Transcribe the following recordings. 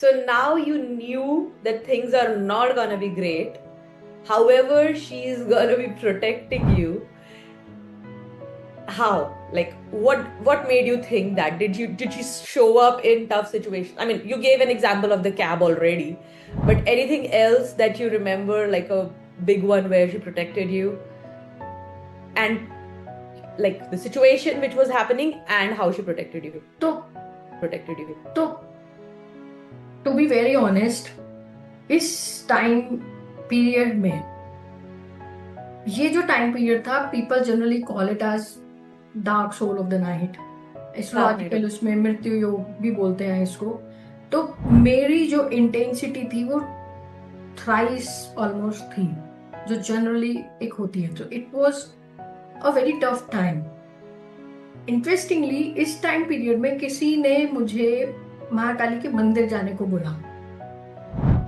So now you knew that things are not gonna be great. However, she's gonna be protecting you. How? Like what made you think that? Did you show up in tough situations? I mean, you gave an example of the cab already, but anything else that you remember, like a big one where she protected you? And like the situation which was happening and how she protected you. तो Protected you. तो to be very honest, इस time period में, ये जो time period था, people generally call it as dark soul of the night. Dark Knight of. Astrological उसमें मृत्यु योग भी बोलते हैं इसको। तो मेरी जो इंटेंसिटी थी वो थ्राइस ऑलमोस्ट थी, जो जनरली एक होती है। तो it was a very tough time. Interestingly इस टाइम पीरियड में किसी ने मुझे महाकाली के मंदिर जाने को बोला।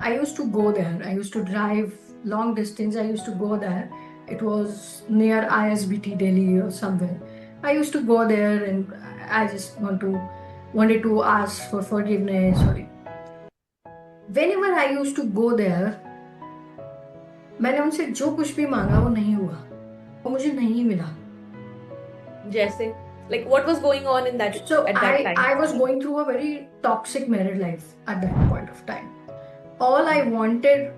I used to go there, I used to drive long distance, I used to go there. It was near ISBT Delhi or somewhere. I used to go there and I just wanted to ask for forgiveness. Or whenever I used to go there, मैंने उनसे जो कुछ भी मांगा वो नहीं हुआ, वो मुझे नहीं मिला। जैसे like what was going on in that So at that I time? I was going through a very toxic married life at that point of time. All I wanted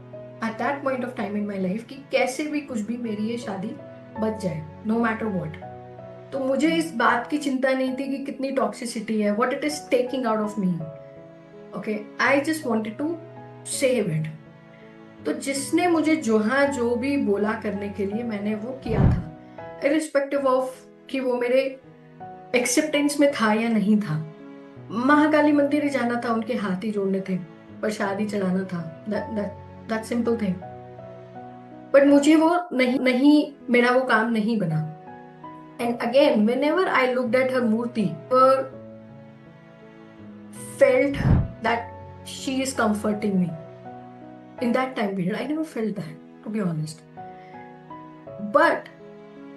at that point of time in my life कि कैसे भी कुछ भी मेरी ये शादी बच जाए, no matter what. तो मुझे इस बात की चिंता नहीं थी कि कितनी टॉक्सिसिटी है, what it is taking out of me. Okay, I just wanted to save it. तो जिसने मुझे जो भी बोला करने के लिए, मैंने वो किया था, irrespective of कि वो मेरे एक्सेप्टेंस में था या नहीं था। महाकाली मंदिर ही जाना था, उनके हाथ ही जोड़ने थे, प्रसादी चढ़ाना था, दैट सिंपल थिंग। बट मुझे वो नहीं मेरा वो काम नहीं बना। And again whenever I looked at her murti, felt that she is comforting me. In that time period, I never felt that, to be honest. But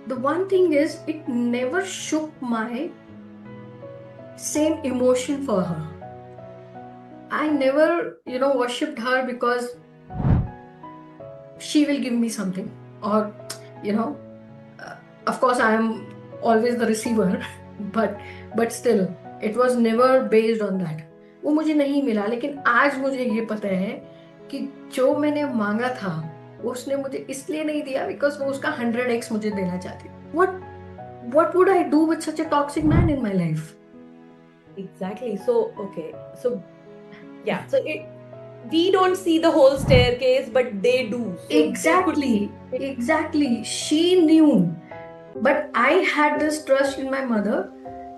the one thing is, it never shook my same emotion for her. I never, worshipped her because she will give me something, or, you know, of course, I am always the receiver, but still, it was never based on that. वो मुझे नहीं मिला, लेकिन आज मुझे ये पता है कि जो मैंने मांगा था वो उसने मुझे इसलिए नहीं दिया बिकॉज वो उसका 100x मुझे देना चाहती। what would I do with such a toxic man in my life? Exactly. So, okay. So, yeah. So we don't see the whole staircase, but they do. So they could see. Exactly. She knew. But I had this trust in my mother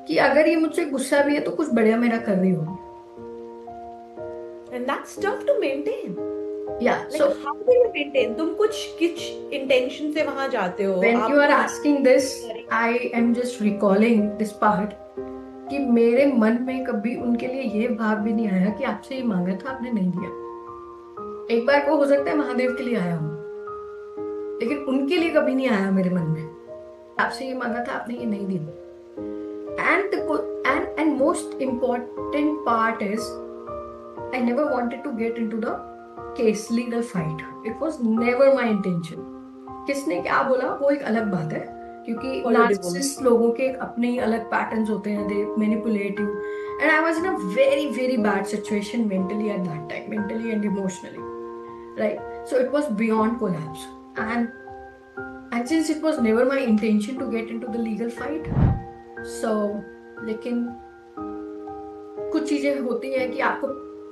कि अगर ये मुझसे गुस्सा भी है तो कुछ बढ़िया मेरा कर रही होगी। And that's tough to maintain. Yeah, Like so how do you maintain? तुम कुछ intention से वहां जाते हो, when you are आपको asking this, I am just recalling this part कि मेरे मन में कभी उनके लिए ये भाव भी नहीं आया कि आपसे ये मांगा था आपने नहीं दिया। एक बार को हो सकता है महादेव के लिए आया हो, लेकिन उनके लिए कभी नहीं आया मेरे मन में आपसे ये मांगा था आपने ये नहीं दिया। And most important part is I never wanted to get into the case legal fight. It was never my intention. किसने क्या बोला वो एक अलग बात है, क्योंकि political. नार्सिसिस्ट लोगों के अपने ही अलग पैटर्न्स होते हैं, they manipulate you. And I was in a very very bad situation mentally at that time, mentally and emotionally, right? So it was beyond collapse. And since it was never my intention to get into the legal fight, so लेकिन कुछ चीजें होती हैं कि आपको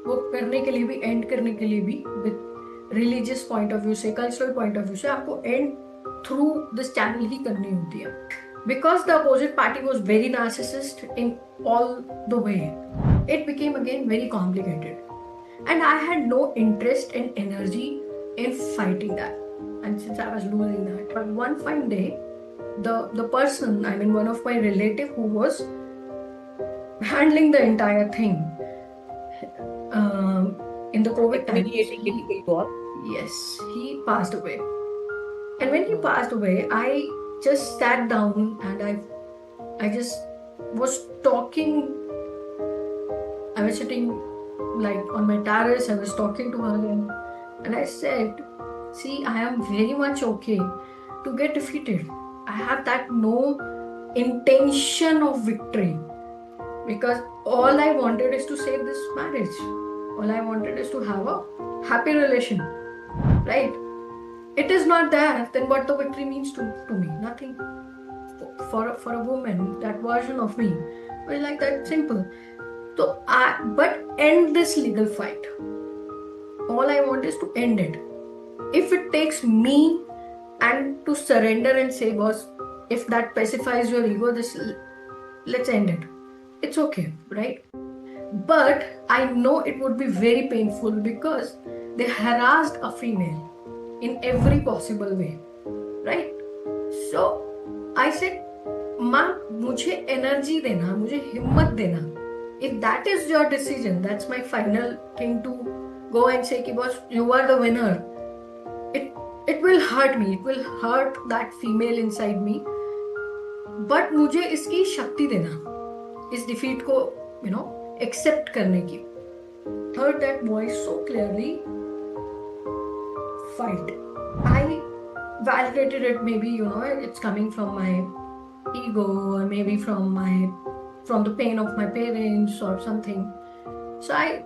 वो करने के लिए भी, एंड करने के लिए भी, with religious point of view से, कल्चरल पॉइंट ऑफ व्यू से, आपको एंड थ्रू दिस चैनल ही करनी होती है। Because the opposite party was very narcissist in all the way, it became again very complicated and I had no interest and energy in fighting that, and since I was losing that. But one fine day, the person, I mean one of my relative who was handling the entire thing in the COVID Like times, mediating difficult war. yes, he passed away. And when he passed away, I just sat down and I just was talking. I was sitting like on my terrace. I was talking to her, and I said, see, I am very much okay to get defeated. I have that no intention of victory, because all I wanted is to save this marriage. All I wanted is to have a happy relation, right? It is not there, then what the victory means to me? Nothing. For a woman, that version of me was like that simple. So but end this legal fight. All I want is to end it. If it takes me and to surrender and say, boss, if that pacifies your ego, let's end it. It's okay, right? But I know it would be very painful because they harassed a female in every possible way, right? So I said, माँ मुझे energy देना, मुझे हिम्मत देना. If that is your decision, that's my final thing to go and say कि boss, you are the winner. It will hurt me. It will hurt that female inside me. But मुझे इसकी शक्ति देना, इस defeat को accept करने की. Heard that voice so clearly. Fight. I validated it. Maybe it's coming from my ego, or maybe from the pain of my parents or something. So I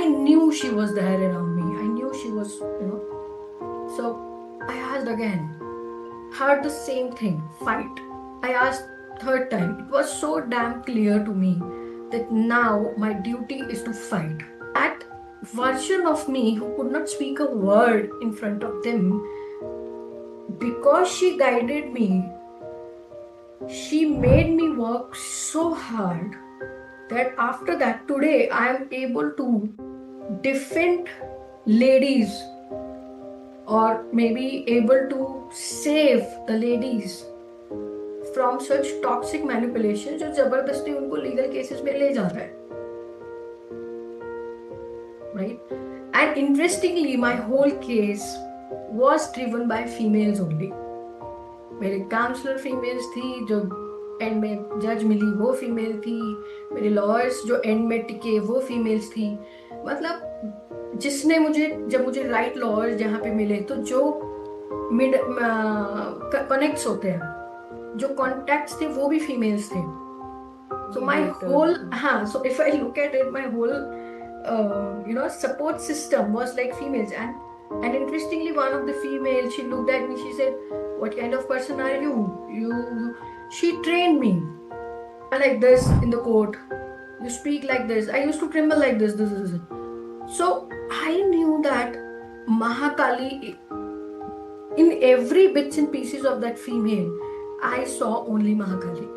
knew she was there around me. I knew she was, So I asked again. Heard the same thing. Fight. I asked third time. It was so damn clear to me that now my duty is to fight. That version of me who could not speak a word in front of them, because she guided me, she made me work so hard that after that, today I am able to defend ladies, or maybe able to save the ladies from such toxic manipulation जो जबरदस्ती उनको legal cases में ले जा रहा है, right? And interestingly, my whole case was driven by females only. मेरे counsellor females थी, जो एंड में जज मिली वो फीमेल थी, मेरे लॉयर्स जो एंड में टिके वो फीमेल्स थी. मतलब जिसने जब मुझे राइट लॉयर्स जहाँ पे मिले, तो जो मिड कनेक्ट्स होते हैं, जो कॉन्टैक्ट्स थे वो भी फीमेल्स थे. So my whole so if I look at it, my whole support system was like females. And interestingly, one of the females, she looked at me, she said, what kind of person are you? She trained me like this in the court. You speak like this. I used to tremble like this. So I knew that Mahakali, in every bits and pieces of that female, I saw only Mahakali.